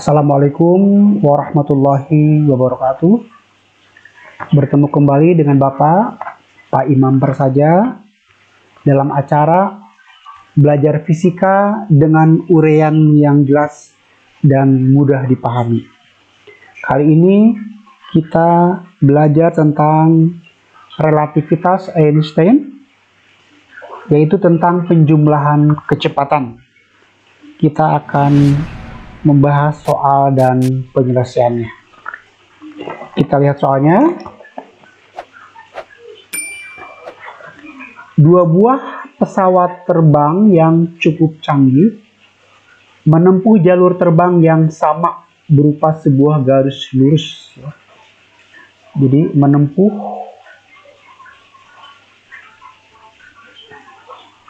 Assalamualaikum warahmatullahi wabarakatuh. Bertemu kembali dengan Bapak Pak Imam Prasaja dalam acara belajar fisika dengan uraian yang jelas dan mudah dipahami. Kali ini kita belajar tentang relativitas Einstein, yaitu tentang penjumlahan kecepatan. Kita akan membahas soal dan penyelesaiannya. Kita lihat soalnya. Dua buah pesawat terbang yang cukup canggih menempuh jalur terbang yang sama berupa sebuah garis lurus. Jadi menempuh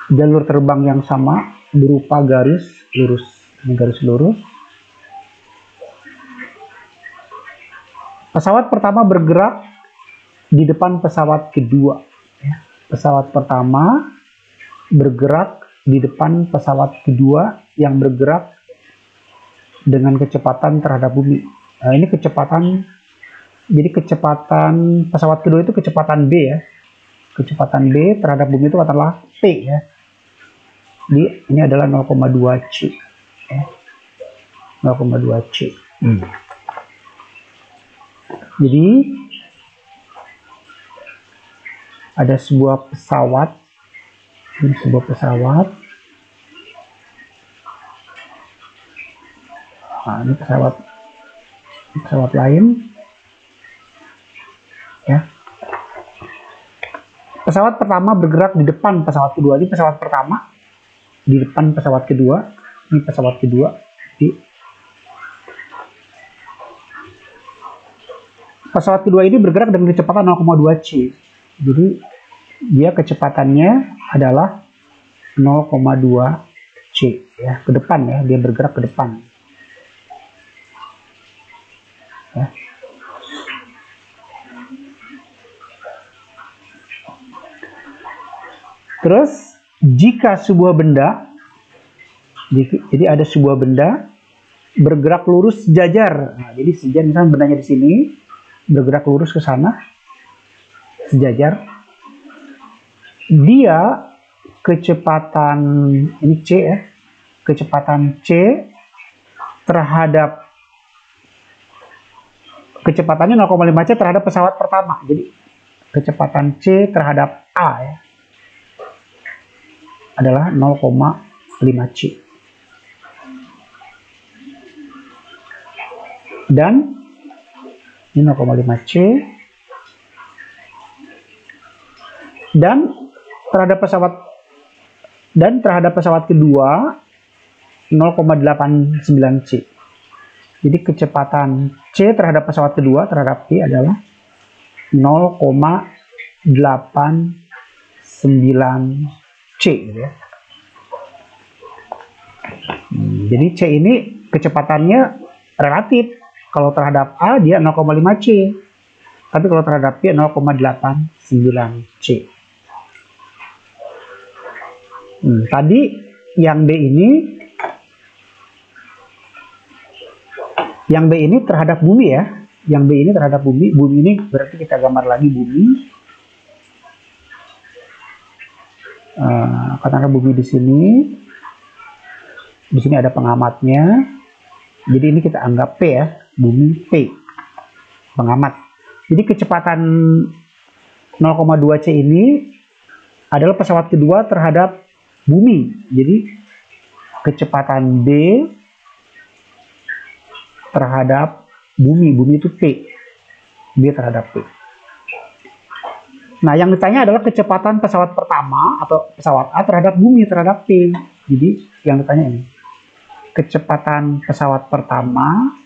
jalur terbang yang sama berupa garis lurus. Ini garis lurus. Pesawat pertama bergerak di depan pesawat kedua. Pesawat pertama bergerak di depan pesawat kedua yang bergerak dengan kecepatan terhadap bumi. Nah, ini kecepatan, jadi kecepatan pesawat kedua itu kecepatan B ya. Kecepatan B terhadap bumi itu adalah P ya. Jadi ini adalah 0,2 C. 0,2 C. Jadi ada sebuah pesawat, ini sebuah pesawat. Nah, ini pesawat lain, ya. Pesawat pertama bergerak di depan pesawat kedua. Ini pesawat pertama di depan pesawat kedua. Ini pesawat kedua. Pesawat kedua ini bergerak dengan kecepatan 0,2 C. Jadi dia kecepatannya adalah 0,2 C ya, ke depan ya, dia bergerak ke depan. Ya. Terus jika sebuah benda, jadi ada sebuah benda bergerak lurus sejajar. Nah, jadi sejajar, misalnya bendanya di sini bergerak lurus ke sana, sejajar. Dia kecepatan, ini C ya, kecepatan C terhadap, kecepatannya 0,5 C terhadap pesawat pertama. Jadi kecepatan C terhadap A ya, adalah 0,5 C. Dan ini 0,5 C. Dan terhadap pesawat kedua 0,89 C. Jadi kecepatan C terhadap pesawat kedua terhadap P adalah 0,89 C gitu ya. Jadi C ini kecepatannya relatif. Kalau terhadap A dia 0,5 C. Tapi kalau terhadap P 0,89 C. Tadi yang B ini terhadap bumi ya. Yang B ini terhadap bumi. Bumi ini berarti kita gambar lagi bumi. Katakanlah bumi di sini. Di sini ada pengamatnya. Jadi ini kita anggap P ya. Bumi P. Pengamat. Jadi kecepatan 0,2 C ini adalah pesawat kedua terhadap bumi. Jadi kecepatan B terhadap bumi. Bumi itu P. B terhadap P. Nah, yang ditanya adalah kecepatan pesawat pertama atau pesawat A terhadap bumi terhadap P. Jadi yang ditanya ini. Kecepatan pesawat pertama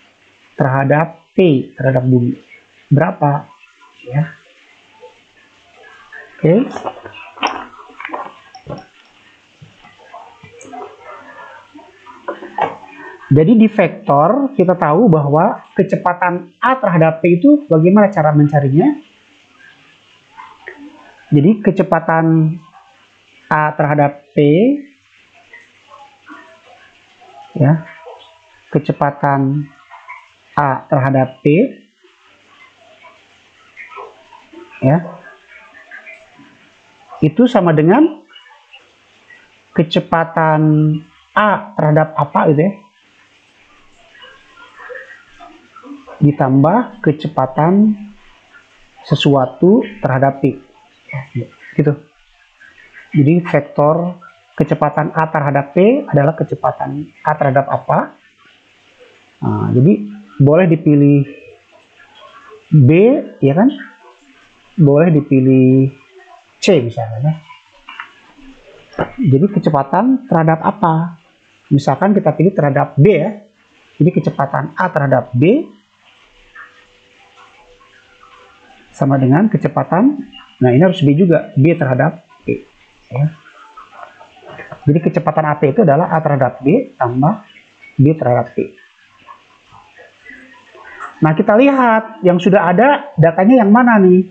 terhadap P terhadap bumi. Berapa? Ya. Oke. Jadi di vektor kita tahu bahwa kecepatan A terhadap P itu bagaimana cara mencarinya? Jadi kecepatan A terhadap P ya, kecepatan A terhadap P, ya, itu sama dengan kecepatan A terhadap apa gitu ya, ditambah kecepatan sesuatu terhadap P, gitu. Jadi vektor kecepatan A terhadap P adalah kecepatan A terhadap apa. Nah, jadi boleh dipilih B, ya kan? Boleh dipilih C misalnya. Jadi kecepatan terhadap apa? Misalkan kita pilih terhadap B ya. Jadi kecepatan A terhadap B sama dengan kecepatan, nah ini harus B juga, B terhadap P. Ya. Jadi kecepatan AP itu adalah A terhadap B tambah B terhadap P. Nah kita lihat yang sudah ada datanya yang mana nih?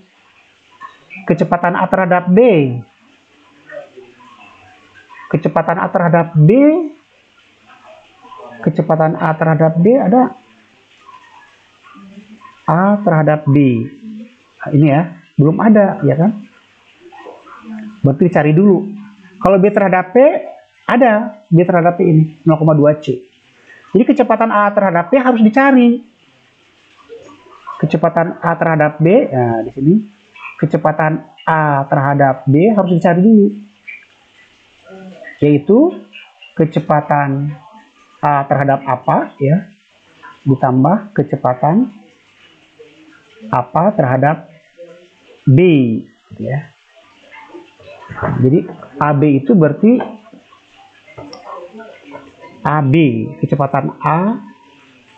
Kecepatan A terhadap B. Kecepatan A terhadap B. Kecepatan A terhadap B ada A terhadap B. Nah, ini ya, belum ada, ya kan? Berarti cari dulu. Kalau B terhadap P, ada B terhadap P ini, 0,2 C. Jadi kecepatan A terhadap P harus dicari. Kecepatan A terhadap B, nah di sini. Kecepatan A terhadap B harus dicari dulu. Yaitu kecepatan A terhadap apa, ya, ditambah kecepatan apa terhadap B, ya. Jadi AB itu berarti AB, kecepatan A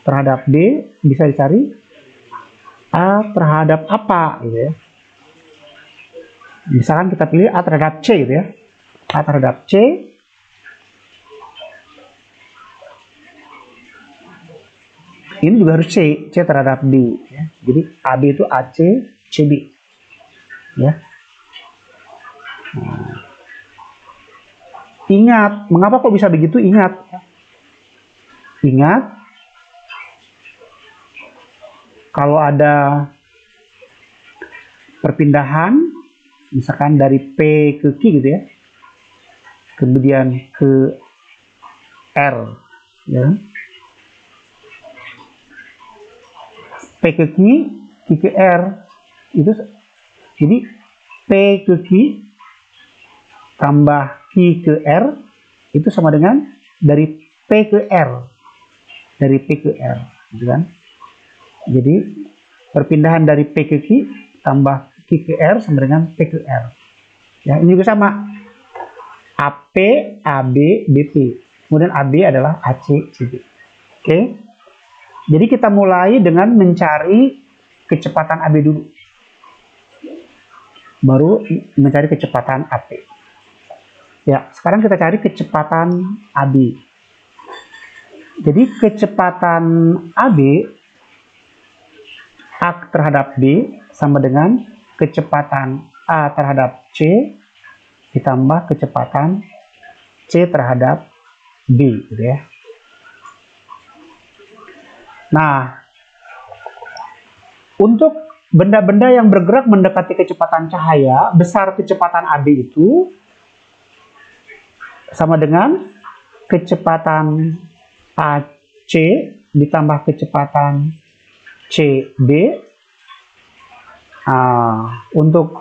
terhadap B bisa dicari A terhadap apa, gitu ya. Misalkan kita pilih A terhadap C, gitu ya. A terhadap C ini juga harus C terhadap B, ya. Jadi AB itu AC, CB, ya. Nah, ingat, mengapa kok bisa begitu? Ingat, kalau ada perpindahan, misalkan dari P ke Q gitu ya, kemudian ke R, ya. P ke Q, Q ke R, itu jadi P ke Q tambah Q ke R itu sama dengan dari P ke R, dari P ke R, gitu kan? Jadi perpindahan dari P ke Q tambah Q ke R sama dengan P ke R. Ya, ini juga sama. AP, AB, BP. Kemudian AB adalah AC, CB. Oke. Jadi kita mulai dengan mencari kecepatan AB dulu. Baru mencari kecepatan AP. Ya, sekarang kita cari kecepatan AB. Jadi kecepatan AB A terhadap B sama dengan kecepatan A terhadap C ditambah kecepatan C terhadap B, gitu ya. Nah, untuk benda-benda yang bergerak mendekati kecepatan cahaya, besar kecepatan AB itu sama dengan kecepatan AC ditambah kecepatan CB. Untuk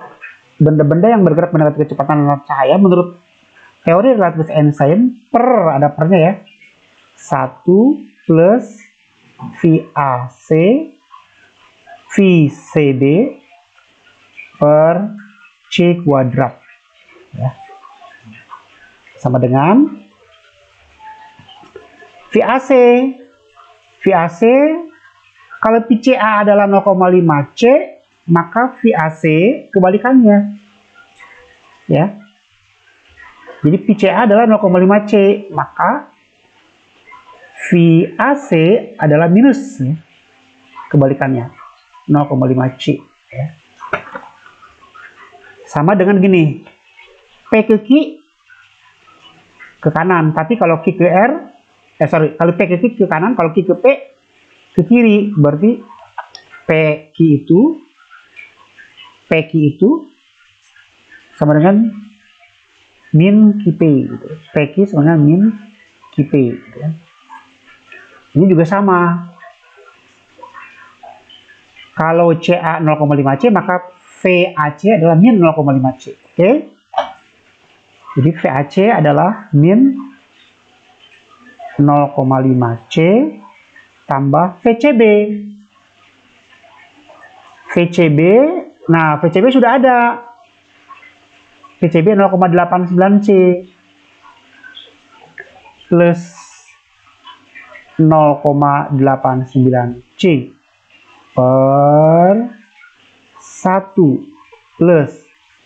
benda-benda yang bergerak mendekati kecepatan cahaya menurut teori relativitas Einstein, ada pernya ya, 1 plus VAC VCD per C kuadrat, ya, sama dengan VAC kalau PCA adalah 0,5 C, maka VAC kebalikannya, ya. Jadi PCA adalah 0,5 C, maka VAC adalah minus, ya, kebalikannya 0,5 C, ya. Sama dengan gini, P ke Q ke kanan, tapi kalau Q ke R, kalau P ke Q ke kanan, kalau Q ke P ke kiri, berarti PQ itu sama dengan min QP gitu. PQ sama dengan min QP gitu ya. Ini juga sama. Kalau CA 0,5C maka VAC adalah min 0,5C. Oke? Jadi VAC adalah min 0,5C tambah VCB. VCB, nah VCB sudah ada. VCB 0,89C plus 0,89C per 1 plus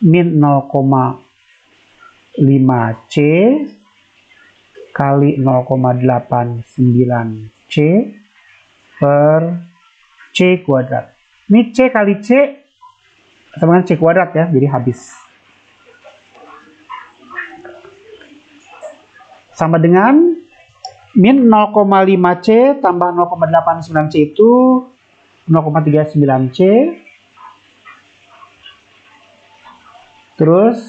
min 0,5C kali 0,89C per C kuadrat. Ini C kali C sama dengan C kuadrat ya, jadi habis. Sama dengan min 0,5C tambah 0,89C itu 0,39C. Terus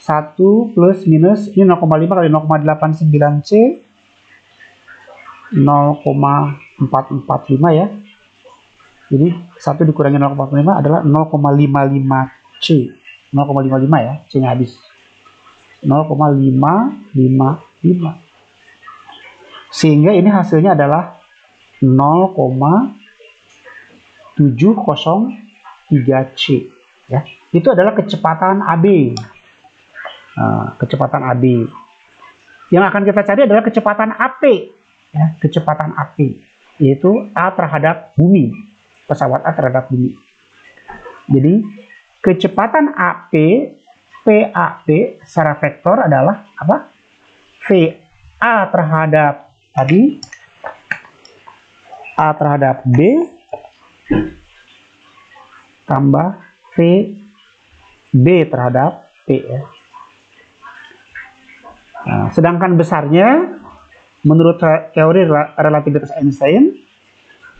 1 plus minus ini 0,5 kali 0,89C 0,445 ya. Jadi 1 dikurangi 0,45 adalah 0,55C. 0,55 ya, C-nya habis. 0,555. Sehingga ini hasilnya adalah 0,703C ya. Itu adalah kecepatan AB. Kecepatan AB. Yang akan kita cari adalah kecepatan AP ya, kecepatan AP yaitu A terhadap bumi. Pesawat A terhadap bumi. Jadi kecepatan AP PAP secara vektor adalah apa? VA terhadap tadi A terhadap B tambah VB terhadap P ya. Nah, sedangkan besarnya menurut teori relativitas Einstein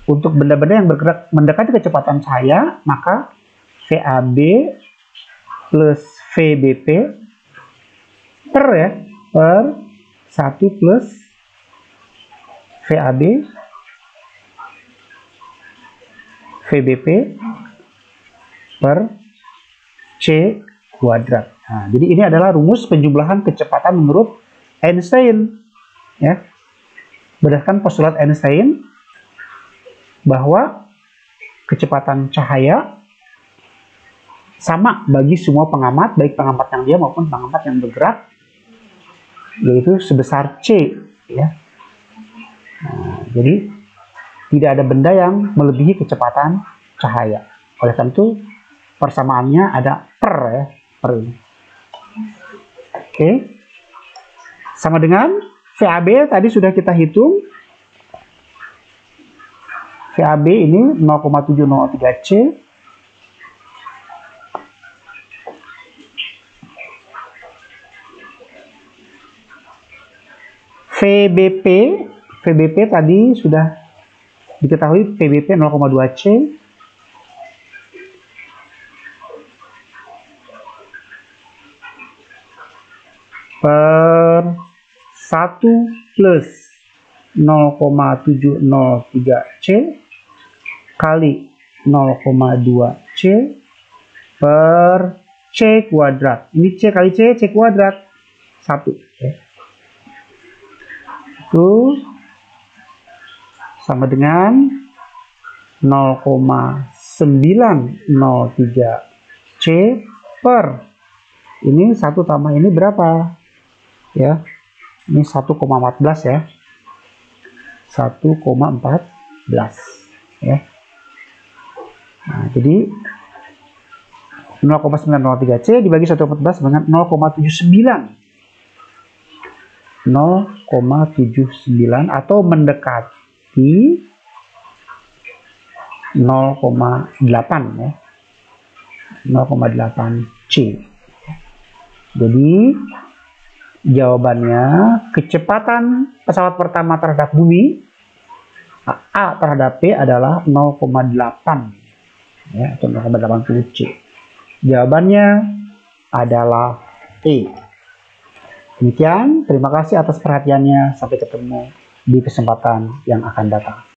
untuk benda-benda yang bergerak mendekati kecepatan cahaya maka VAB plus VBP per 1 plus VAB VBP per C kuadrat. Nah, jadi ini adalah rumus penjumlahan kecepatan menurut Einstein ya. Berdasarkan postulat Einstein bahwa kecepatan cahaya sama bagi semua pengamat, baik pengamat yang diam maupun pengamat yang bergerak, yaitu sebesar C ya. Nah, jadi tidak ada benda yang melebihi kecepatan cahaya. Oleh karena itu persamaannya ada per ya, per ini. Oke. Sama dengan VAB tadi sudah kita hitung. VAB ini 0,703C VBP tadi sudah diketahui PBP 0,2C per 1 plus 0,703C kali 0,2C per C kuadrat. Ini C kali C kuadrat 1 ya. Itu sama dengan 0,903C per ini 1 tambah ini berapa ya, ini 1,14 ya, 1,14 ya. Nah, jadi 0,903C dibagi 1,14 dengan 0,79 atau mendekati 0,8 ya, 0,8C. Jadi jawabannya kecepatan pesawat pertama terhadap bumi A terhadap P adalah 0,8 ya, atau 0,80 C. Jawabannya adalah E. Demikian, terima kasih atas perhatiannya. Sampai ketemu di kesempatan yang akan datang.